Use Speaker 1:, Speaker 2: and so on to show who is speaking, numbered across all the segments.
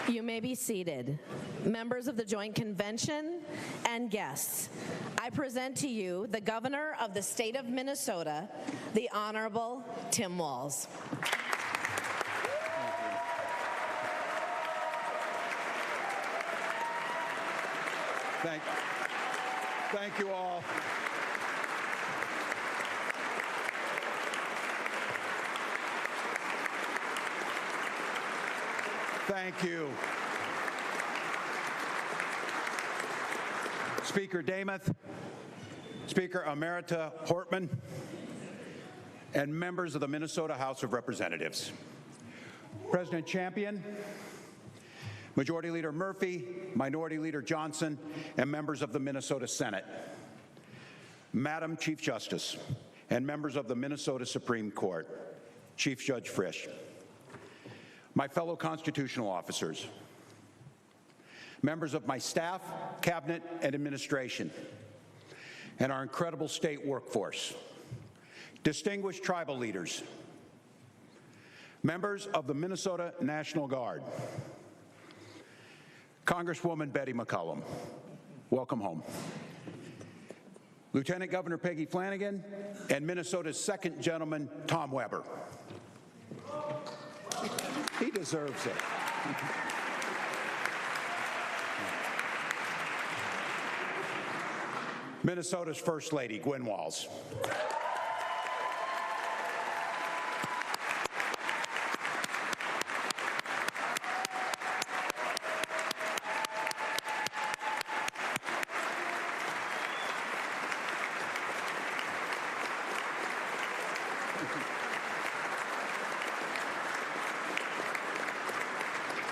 Speaker 1: You may be seated. Members of the Joint Convention and guests, I present to you the Governor of the State of Minnesota, the Honorable Tim Walz.
Speaker 2: Thank you all. Thank you. Speaker Demuth, Speaker Emerita Hortman, and members of the Minnesota House of Representatives. President Champion, Majority Leader Murphy, Minority Leader Johnson, and members of the Minnesota Senate. Madam Chief Justice, and members of the Minnesota Supreme Court, Chief Judge Frisch. My fellow constitutional officers, members of my staff, cabinet, and administration, and our incredible state workforce, distinguished tribal leaders, members of the Minnesota National Guard, Congresswoman Betty McCollum, welcome home. Lieutenant Governor Peggy Flanagan, and Minnesota's second gentleman, Tom Weber. He deserves it. Minnesota's First Lady, Gwen Walz.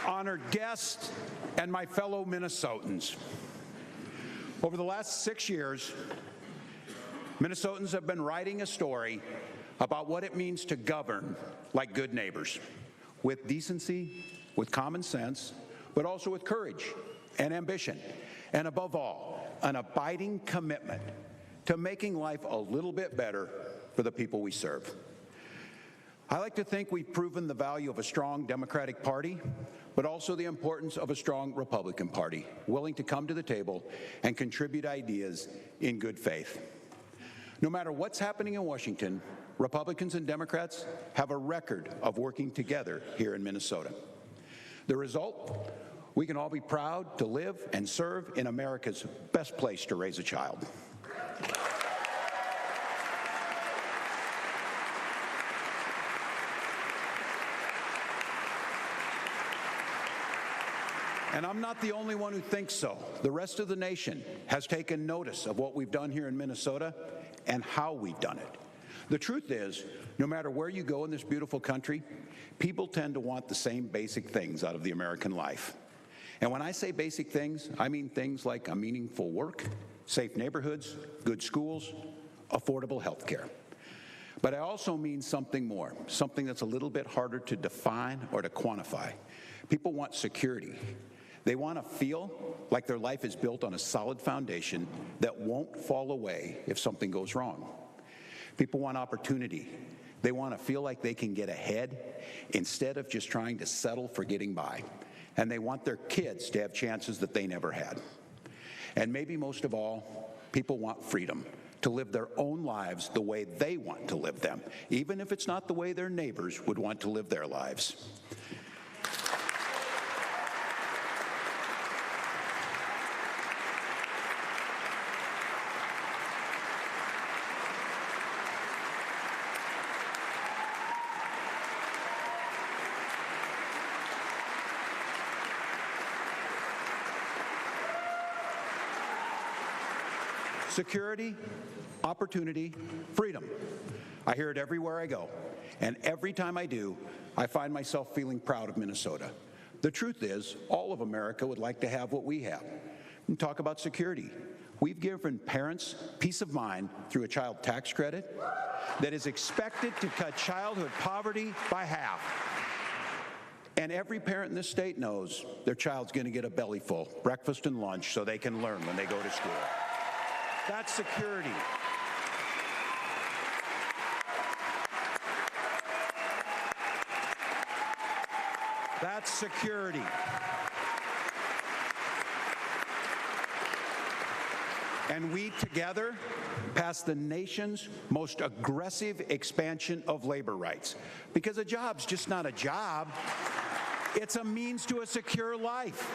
Speaker 2: Honored guests and my fellow Minnesotans. Over the last 6 years, Minnesotans have been writing a story about what it means to govern like good neighbors, with decency, with common sense, but also with courage and ambition, and above all, an abiding commitment to making life a little bit better for the people we serve. I like to think we've proven the value of a strong Democratic Party, but also the importance of a strong Republican Party, willing to come to the table and contribute ideas in good faith. No matter what's happening in Washington, Republicans and Democrats have a record of working together here in Minnesota. The result? We can all be proud to live and serve in America's best place to raise a child. And I'm not the only one who thinks so. The rest of the nation has taken notice of what we've done here in Minnesota and how we've done it. The truth is, no matter where you go in this beautiful country, people tend to want the same basic things out of the American life. And when I say basic things, I mean things like a meaningful work, safe neighborhoods, good schools, affordable health care. But I also mean something more, something that's a little bit harder to define or to quantify. People want security. They want to feel like their life is built on a solid foundation that won't fall away if something goes wrong. People want opportunity. They want to feel like they can get ahead instead of just trying to settle for getting by. And they want their kids to have chances that they never had. And maybe most of all, people want freedom to live their own lives the way they want to live them, even if it's not the way their neighbors would want to live their lives. Security, opportunity, freedom. I hear it everywhere I go, and every time I do, I find myself feeling proud of Minnesota. The truth is, all of America would like to have what we have. And talk about security. We've given parents peace of mind through a child tax credit that is expected to cut childhood poverty by half. And every parent in this state knows their child's going to get a belly full, breakfast and lunch, so they can learn when they go to school. That's security. That's security. And we together passed the nation's most aggressive expansion of labor rights. Because a job's just not a job, it's a means to a secure life.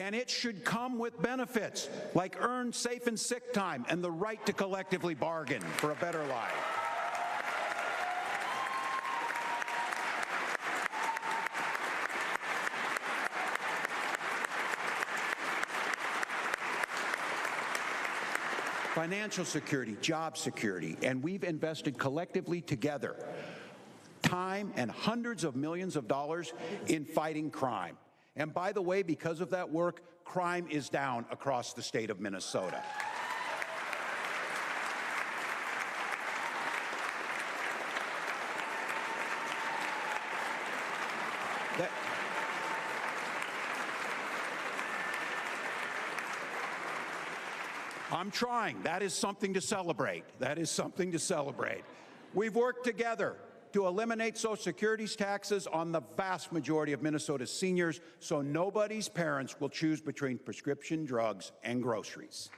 Speaker 2: And it should come with benefits like earned safe and sick time and the right to collectively bargain for a better life. Financial security, job security, and we've invested collectively together time and hundreds of millions of dollars in fighting crime. And by the way, because of that work, crime is down across the state of Minnesota. I'm trying. That is something to celebrate. That is something to celebrate. We've worked together to eliminate Social Security's taxes on the vast majority of Minnesota's seniors so nobody's parents will choose between prescription drugs and groceries.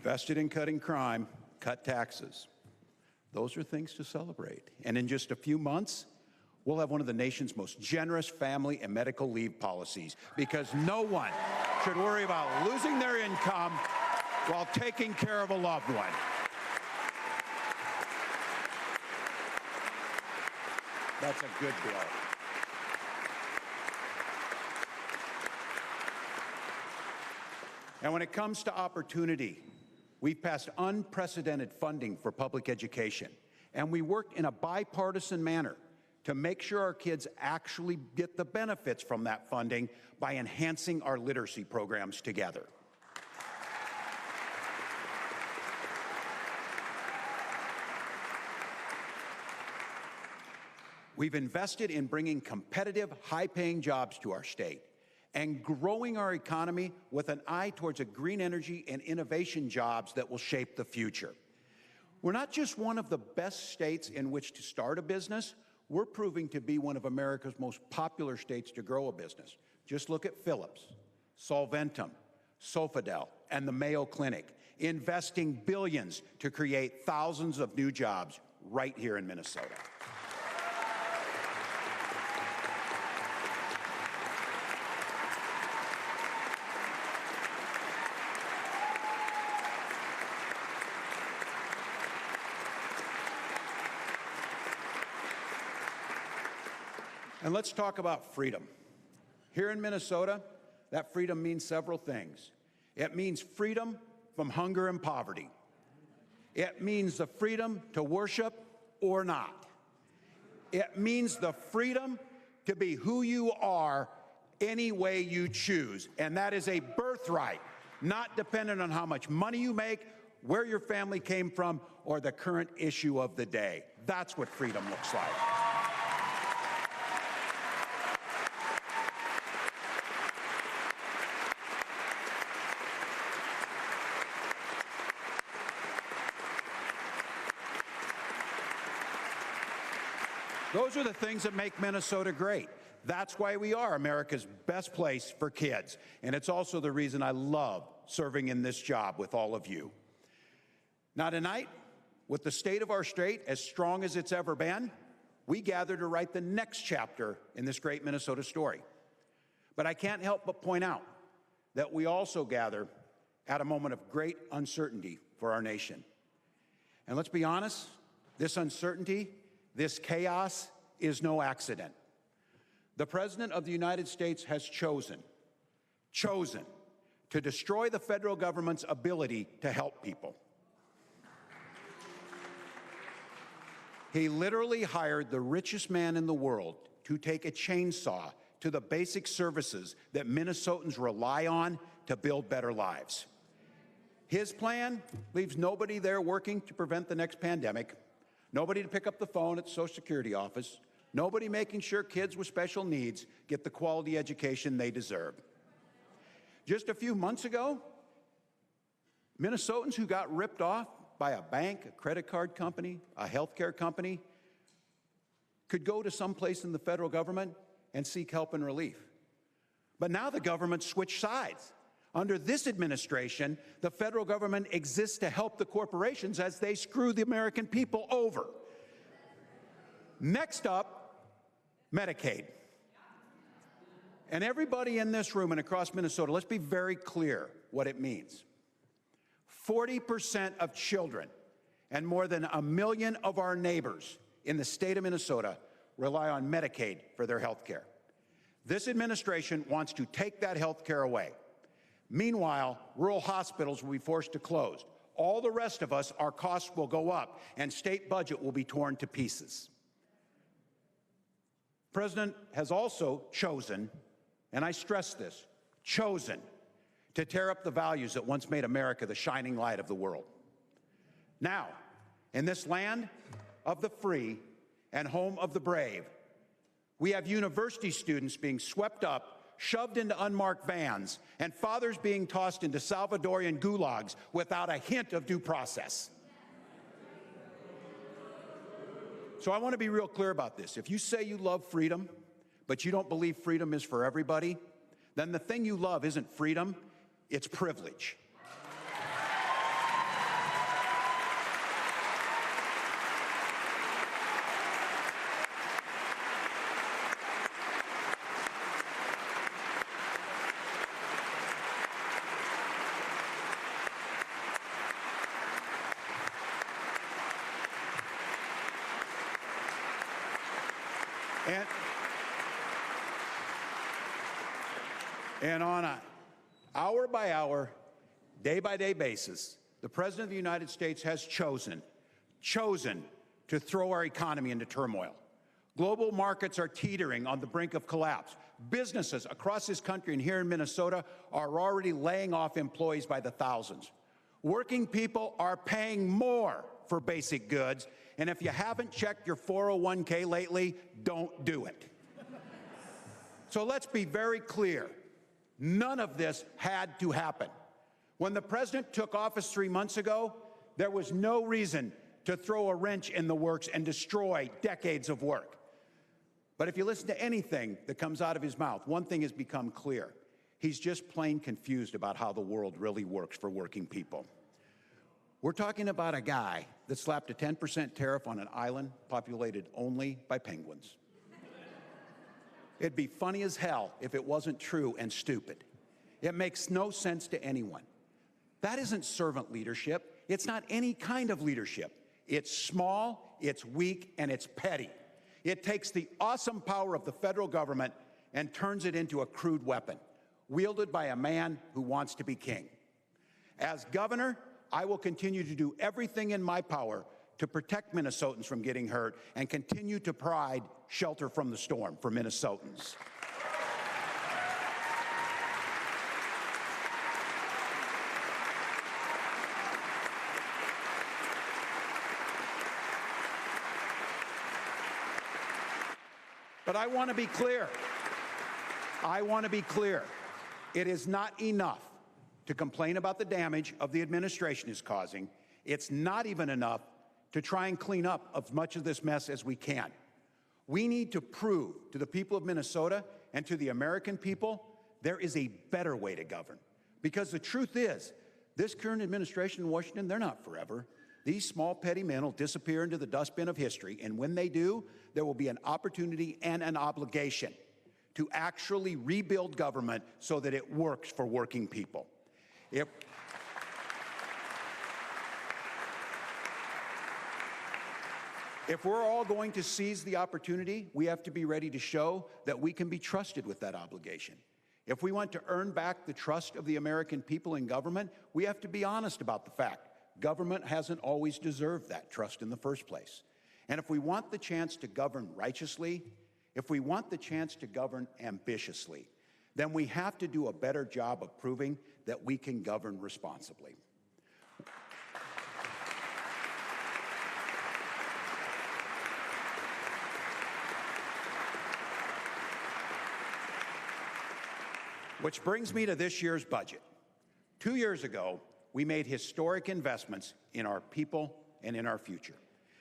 Speaker 2: Invested in cutting crime, cut taxes. Those are things to celebrate. And in just a few months, we'll have one of the nation's most generous family and medical leave policies because no one should worry about losing their income while taking care of a loved one. That's a good bill. And when it comes to opportunity, we've passed unprecedented funding for public education, and we worked in a bipartisan manner to make sure our kids actually get the benefits from that funding by enhancing our literacy programs together. We've invested in bringing competitive, high-paying jobs to our state and growing our economy with an eye towards a green energy and innovation jobs that will shape the future. We're not just one of the best states in which to start a business, we're proving to be one of America's most popular states to grow a business. Just look at Philips, Solventum, Sofidel, and the Mayo Clinic, investing billions to create thousands of new jobs right here in Minnesota. And let's talk about freedom. Here in Minnesota, that freedom means several things. It means freedom from hunger and poverty. It means the freedom to worship or not. It means the freedom to be who you are any way you choose. And that is a birthright, not dependent on how much money you make, where your family came from, or the current issue of the day. That's what freedom looks like. Those are the things that make Minnesota great. That's why we are America's best place for kids. And it's also the reason I love serving in this job with all of you. Now tonight, with the state of our state as strong as it's ever been, we gather to write the next chapter in this great Minnesota story. But I can't help but point out that we also gather at a moment of great uncertainty for our nation. And let's be honest, this uncertainty, this chaos is no accident. The President of the United States has chosen to destroy the federal government's ability to help people. He literally hired the richest man in the world to take a chainsaw to the basic services that Minnesotans rely on to build better lives. His plan leaves nobody there working to prevent the next pandemic, nobody to pick up the phone at the Social Security office, nobody making sure kids with special needs get the quality education they deserve. Just a few months ago, Minnesotans who got ripped off by a bank, a credit card company, a healthcare company, could go to some place in the federal government and seek help and relief. But now the government switched sides. Under this administration, the federal government exists to help the corporations as they screw the American people over. Next up, Medicaid. And everybody in this room and across Minnesota, let's be very clear what it means. 40% of children and more than 1 million of our neighbors in the state of Minnesota rely on Medicaid for their health care. This administration wants to take that health care away. Meanwhile, rural hospitals will be forced to close. All the rest of us, our costs will go up, and state budget will be torn to pieces. The President has also chosen, and I stress this, chosen to tear up the values that once made America the shining light of the world. Now, in this land of the free and home of the brave, we have university students being swept up, shoved into unmarked vans, and fathers being tossed into Salvadorian gulags without a hint of due process. So I want to be real clear about this. If you say you love freedom, but you don't believe freedom is for everybody, then the thing you love isn't freedom, it's privilege. And on an hour-by-hour, day-by-day basis, the President of the United States has chosen to throw our economy into turmoil. Global markets are teetering on the brink of collapse. Businesses across this country and here in Minnesota are already laying off employees by the thousands. Working people are paying more for basic goods, and if you haven't checked your 401k lately, don't do it. So let's be very clear. None of this had to happen. When the President took office 3 months ago, there was no reason to throw a wrench in the works and destroy decades of work. But if you listen to anything that comes out of his mouth, one thing has become clear. He's just plain confused about how the world really works for working people. We're talking about a guy that slapped a 10% tariff on an island populated only by penguins. It'd be funny as hell if it wasn't true and stupid. It makes no sense to anyone. That isn't servant leadership. It's not any kind of leadership. It's small, it's weak, and it's petty. It takes the awesome power of the federal government and turns it into a crude weapon, wielded by a man who wants to be king. As governor, I will continue to do everything in my power to protect Minnesotans from getting hurt and continue to provide shelter from the storm for Minnesotans. But I want to be clear. It is not enough to complain about the damage of the administration is causing. It's not even enough to try and clean up as much of this mess as we can. We need to prove to the people of Minnesota and to the American people there is a better way to govern. Because the truth is, this current administration in Washington, they're not forever. These small petty men will disappear into the dustbin of history, and when they do, there will be an opportunity and an obligation to actually rebuild government so that it works for working people. If we're all going to seize the opportunity, we have to be ready to show that we can be trusted with that obligation. If we want to earn back the trust of the American people in government, we have to be honest about the fact government hasn't always deserved that trust in the first place. And if we want the chance to govern righteously, if we want the chance to govern ambitiously, then we have to do a better job of proving that we can govern responsibly. Which brings me to this year's budget. 2 years ago, we made historic investments in our people and in our future.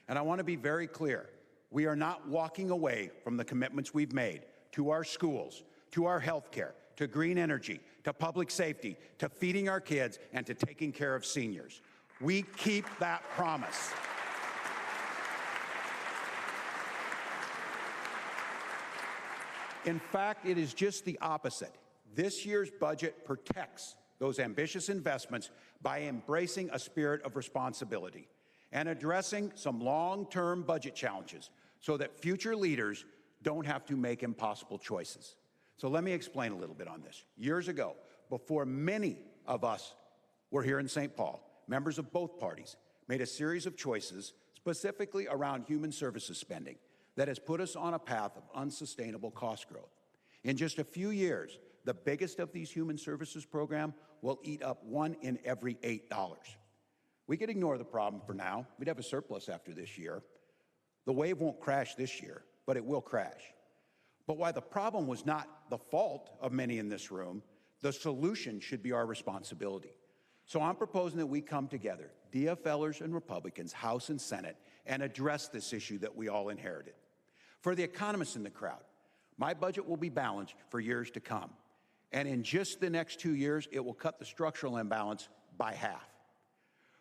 Speaker 2: And I want to be very clear. We are not walking away from the commitments we've made to our schools, to our health care, to green energy, to public safety, to feeding our kids, and to taking care of seniors. We keep that promise. In fact, it is just the opposite. This year's budget protects those ambitious investments by embracing a spirit of responsibility and addressing some long-term budget challenges so that future leaders don't have to make impossible choices. So let me explain a little bit on this. Years ago, before many of us were here in St. Paul, members of both parties made a series of choices specifically around human services spending that has put us on a path of unsustainable cost growth. In just a few years, the biggest of these human services programs will eat up $1 in every $8. We could ignore the problem for now. We'd have a surplus after this year. The wave won't crash this year, but it will crash. But while the problem was not the fault of many in this room, the solution should be our responsibility. So I'm proposing that we come together, DFLers and Republicans, House and Senate, and address this issue that we all inherited. For the economists in the crowd, my budget will be balanced for years to come. And in just the next 2 years, it will cut the structural imbalance by half.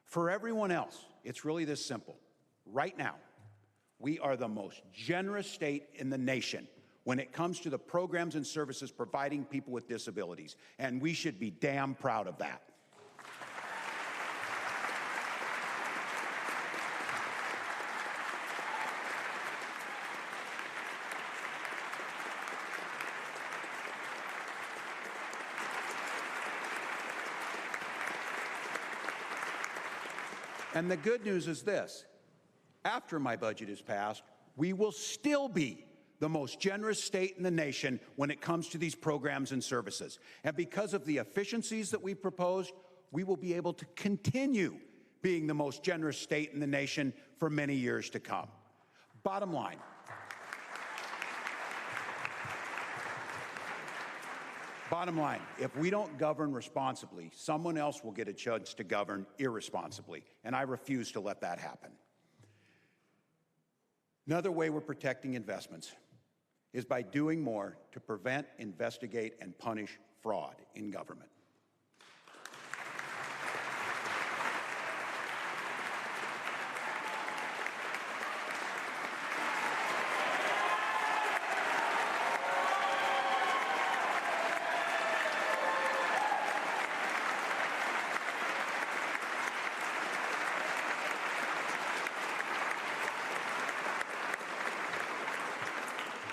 Speaker 2: For everyone else, it's really this simple. Right now, we are the most generous state in the nation when it comes to the programs and services providing people with disabilities, and we should be damn proud of that. And the good news is this. After my budget is passed, we will still be the most generous state in the nation when it comes to these programs and services. And because of the efficiencies that we proposed, we will be able to continue being the most generous state in the nation for many years to come. Bottom line. Bottom line, if we don't govern responsibly, someone else will get a chance to govern irresponsibly, and I refuse to let that happen. Another way we're protecting investments is by doing more to prevent, investigate, and punish fraud in government.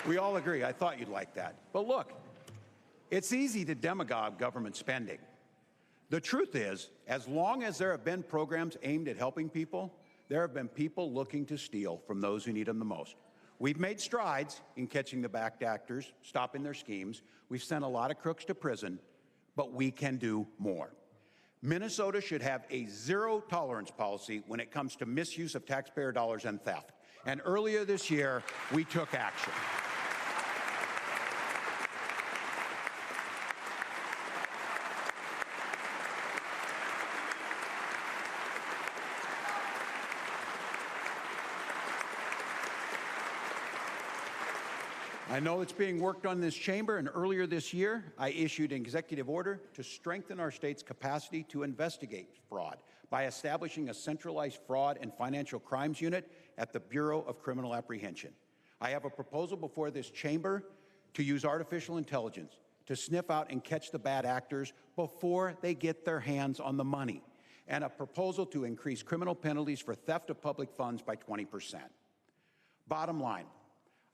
Speaker 2: We all agree. I thought you'd like that. But look, it's easy to demagogue government spending. The truth is, as long as there have been programs aimed at helping people, there have been people looking to steal from those who need them the most. We've made strides in catching the bad actors, stopping their schemes. We've sent a lot of crooks to prison, but we can do more. Minnesota should have a zero-tolerance policy when it comes to misuse of taxpayer dollars and theft. And earlier this year, we took action. I know it's being worked on in this chamber, and earlier this year, I issued an executive order to strengthen our state's capacity to investigate fraud by establishing a centralized fraud and financial crimes unit at the Bureau of Criminal Apprehension. I have a proposal before this chamber to use artificial intelligence to sniff out and catch the bad actors before they get their hands on the money, and a proposal to increase criminal penalties for theft of public funds by 20%. Bottom line,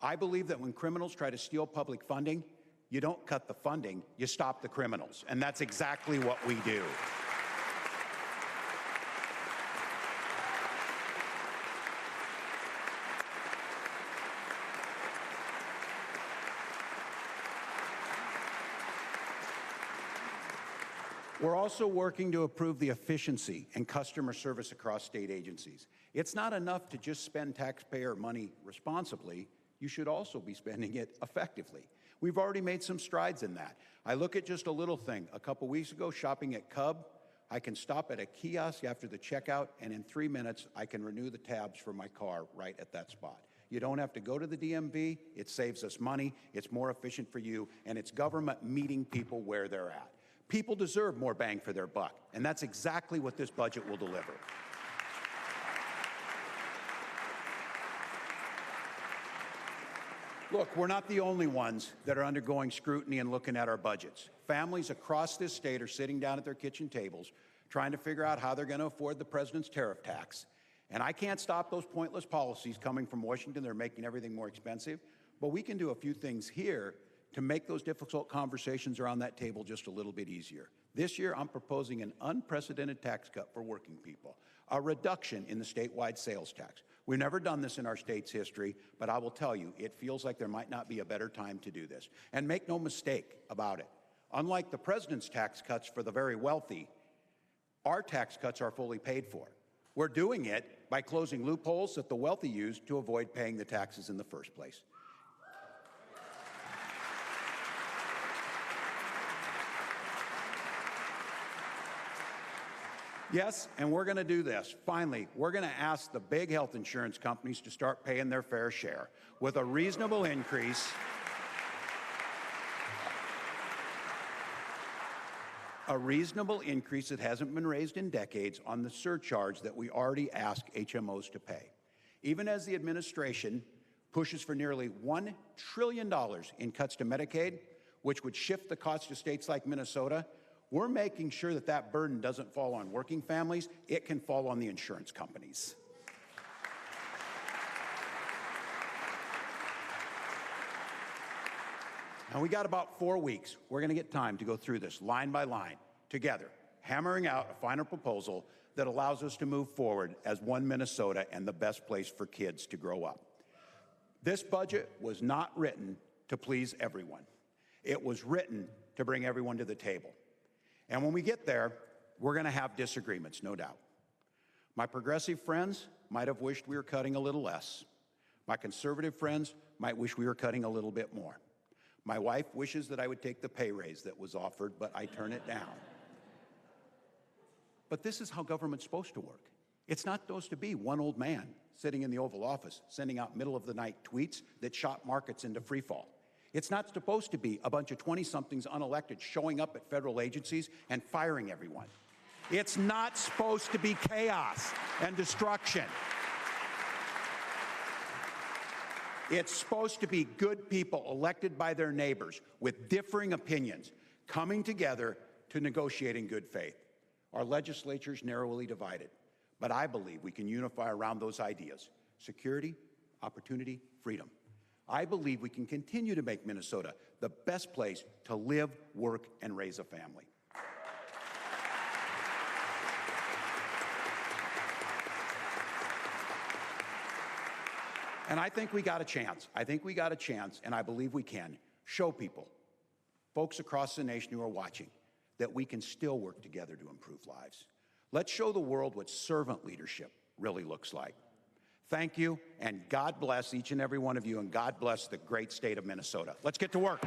Speaker 2: I believe that when criminals try to steal public funding, you don't cut the funding, you stop the criminals. And that's exactly what we do. We're also working to improve the efficiency and customer service across state agencies. It's not enough to just spend taxpayer money responsibly. You should also be spending it effectively. We've already made some strides in that. I look at just a little thing. A couple weeks ago, shopping at Cub, I can stop at a kiosk after the checkout, and in 3 minutes, I can renew the tabs for my car right at that spot. You don't have to go to the DMV. It saves us money. It's more efficient for you, and it's government meeting people where they're at. People deserve more bang for their buck, and that's exactly what this budget will deliver. Look, we're not the only ones that are undergoing scrutiny and looking at our budgets. Families across this state are sitting down at their kitchen tables trying to figure out how they're going to afford the president's tariff tax. And I can't stop those pointless policies coming from Washington. They're making everything more expensive. But we can do a few things here to make those difficult conversations around that table just a little bit easier. This year, I'm proposing an unprecedented tax cut for working people, a reduction in the statewide sales tax. We've never done this in our state's history, but I will tell you, it feels like there might not be a better time to do this. And make no mistake about it. Unlike the president's tax cuts for the very wealthy, our tax cuts are fully paid for. We're doing it by closing loopholes that the wealthy use to avoid paying the taxes in the first place. Yes, and we're going to do this. Finally, we're going to ask the big health insurance companies to start paying their fair share with a reasonable increase. A reasonable increase that hasn't been raised in decades on the surcharge that we already ask HMOs to pay. Even as the administration pushes for nearly $1 trillion in cuts to Medicaid, which would shift the cost to states like Minnesota, we're making sure that that burden doesn't fall on working families. It can fall on the insurance companies. Now, we got about 4 weeks. We're going to get time to go through this line by line together, hammering out a final proposal that allows us to move forward as one Minnesota and the best place for kids to grow up. This budget was not written to please everyone. It was written to bring everyone to the table. And when we get there, we're going to have disagreements, no doubt. My progressive friends might have wished we were cutting a little less. My conservative friends might wish we were cutting a little bit more. My wife wishes that I would take the pay raise that was offered, but I turn it down. But this is how government's supposed to work. It's not supposed to be one old man sitting in the Oval Office sending out middle-of-the-night tweets that shot markets into freefall. It's not supposed to be a bunch of 20-somethings unelected showing up at federal agencies and firing everyone. It's not supposed to be chaos and destruction. It's supposed to be good people elected by their neighbors with differing opinions coming together to negotiate in good faith. Our legislature is narrowly divided, but I believe we can unify around those ideas: security, opportunity, freedom. I believe we can continue to make Minnesota the best place to live, work, and raise a family. And I think we got a chance. I think we got a chance, and I believe we can show people, folks across the nation who are watching, that we can still work together to improve lives. Let's show the world what servant leadership really looks like. Thank you, and God bless each and every one of you, and God bless the great state of Minnesota. Let's get to work.